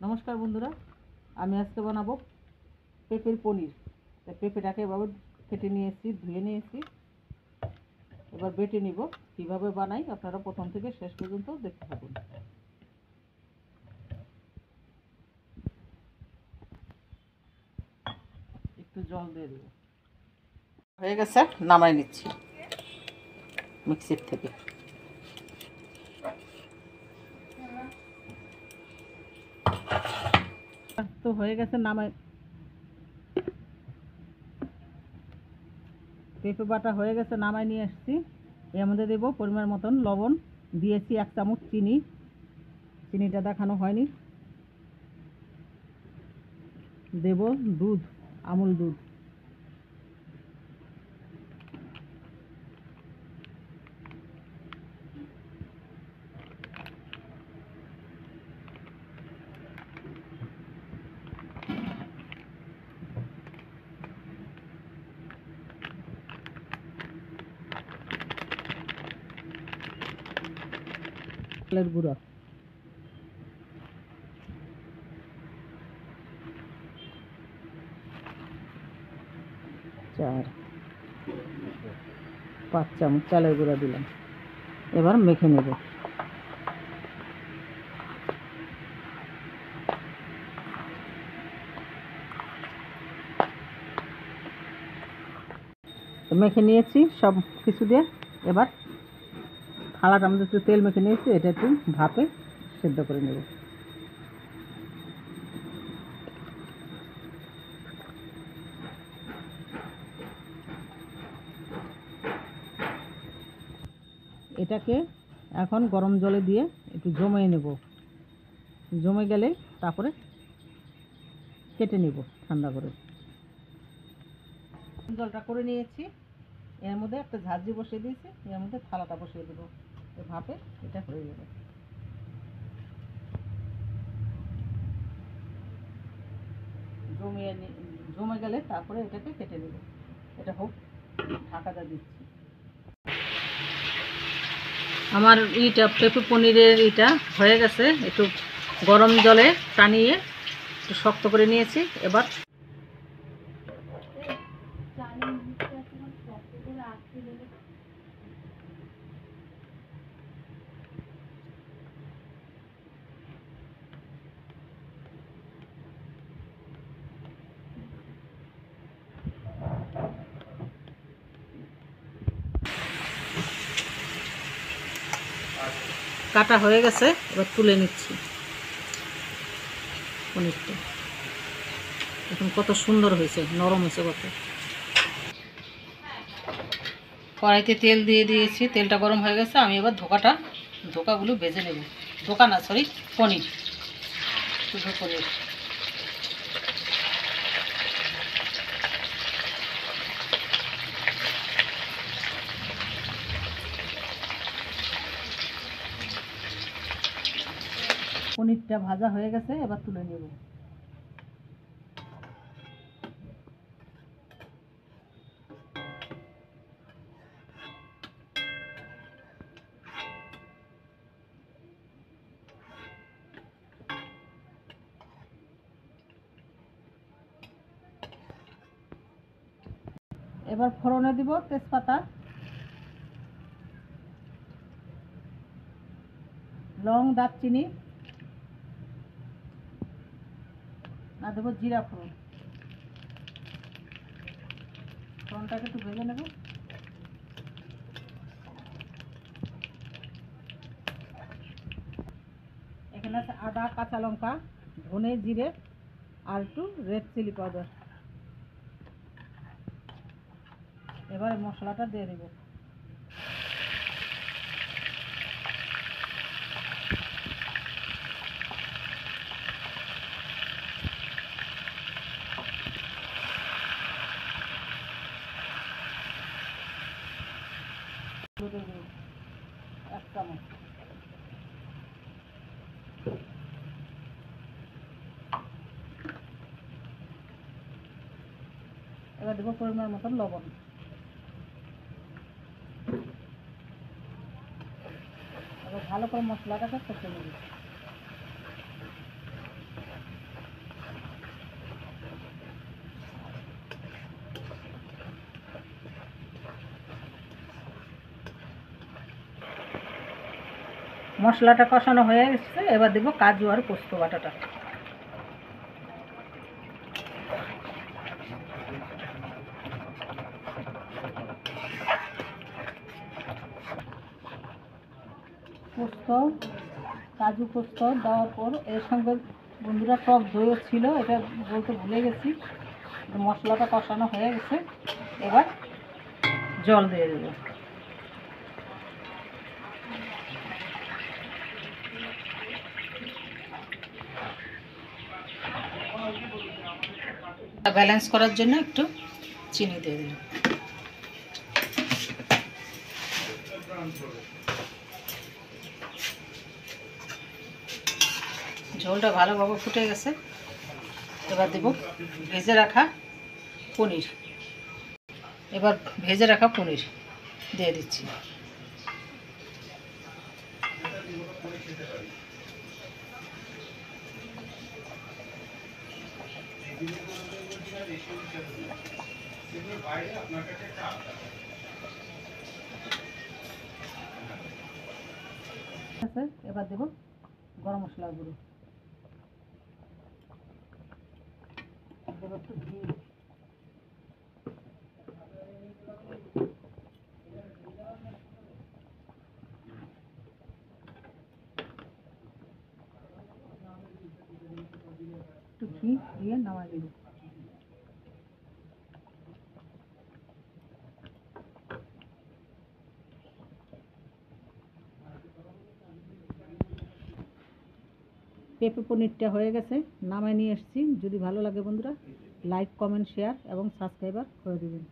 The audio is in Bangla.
নমস্কার বন্ধুরা, আমি আজকে বানাবো পেঁপের পনির। তাই পেঁপেটাকে এভাবে কেটে নিয়েছি, ধুয়ে নিয়েছি। এবার বেটে নিব। কীভাবে বানাই আপনারা প্রথম থেকে শেষ পর্যন্ত দেখতে থাকুন। একটু জল দিয়ে দেব। হয়ে গেছে, নামাই নিচ্ছি মিক্সির থেকে। তো হয়ে গেছে, নামাই। পেঁপে বাটা হয়ে গেছে, নামাই নিয়ে আসছি। এর মধ্যে দেবো পরিমাণ মতন লবণ, দিয়েছি 1 চামচ চিনি। চিনিটা দেখানো হয়নি। দেব দুধ, আমুল দুধ। চালের গুঁড়া, 4-5 চামচ চালের গুঁড়া দিলাম। এবার মেখে নেব। মেখে নিয়েছি সব কিছু দিয়ে। এবার থালাটার মধ্যে একটু তেল মেখে নিয়েছি, এটা একটু ভাপে সেদ্ধ করে নেব। এটাকে এখন গরম জলে দিয়ে একটু জমিয়ে নেব। জমে গেলে তারপরে কেটে নেব ঠান্ডা করে। জলটা করে নিয়েছি। এর মধ্যে একটা ঝাঁঝরি বসিয়ে দিয়েছি, এর মধ্যে থালাটা বসিয়ে দেবো। ভাপে এটা হয়ে যাবে। জমে গেলে তারপরে এটাকে কেটে নেব। এটা হোক, ঢাকাটা দিচ্ছি। আমার পেঁপে পনিরের হয়ে গেছে। একটু গরম জলে টানিয়ে একটু শক্ত করে নিয়েছি। এবার কাটা হয়ে গেছে, এবার তুলে নিচ্ছি পনিরটা। এখন কত সুন্দর হয়েছে, নরম হয়েছে কত। কড়াইতে তেল দিয়ে দিয়েছি, তেলটা গরম হয়ে গেছে। আমি এবার ধোকাগুলো ভেজে নেব। পনির, শুধু পনির। পনিরটা ভাজা হয়ে গেছে, এবার তুলে নেব। এবার ফোড়নে দিব তেজপাতা, লং, দারচিনি, আর দেবো জিরা ফোড়ন। ফোড়নটাকে একটু ভেজে নেব। এখানে আছে আদা, কাঁচা লঙ্কা, ধনে, জিরে আর একটু রেড চিলি পাউডার। এবার মশলাটা দিয়ে দেব। এক চামচ। এবার দেবো পরিমাণ মতন লবণ। এবার ভালো করে মশলাটাকে কষে নেব। মশলাটা কষানো হয়ে গেছে, এবার দেবো কাজু আর পোস্ত বাটাটা। পোস্ত, কাজু পোস্ত দেওয়ার পর এর সঙ্গে বন্ধুরা টক দইও ছিল, এটা বলতে ভুলে গেছি। মশলাটা কষানো হয়ে গেছে, এবার জল দিয়ে দেবো। ব্যালেন্স করার জন্য একটু চিনি দিয়ে দিলাম। ঝোলটা ভালোভাবে ফুটে গেছে, এবার দেব ভেজে রাখা পনির। এবার ভেজে রাখা পনির দিয়ে দিচ্ছি। এবার দেব গরম মশলা গুঁড়ো, দেব একটু ঘি, একটু ঘি দিয়ে নামাই দেব। পেঁপে পনিরটা হয়ে গেছে, নামায় নিয়ে এসেছি। যদি ভালো লাগে বন্ধুরা লাইক, কমেন্ট, শেয়ার এবং সাবস্ক্রাইবার করে দেবেন।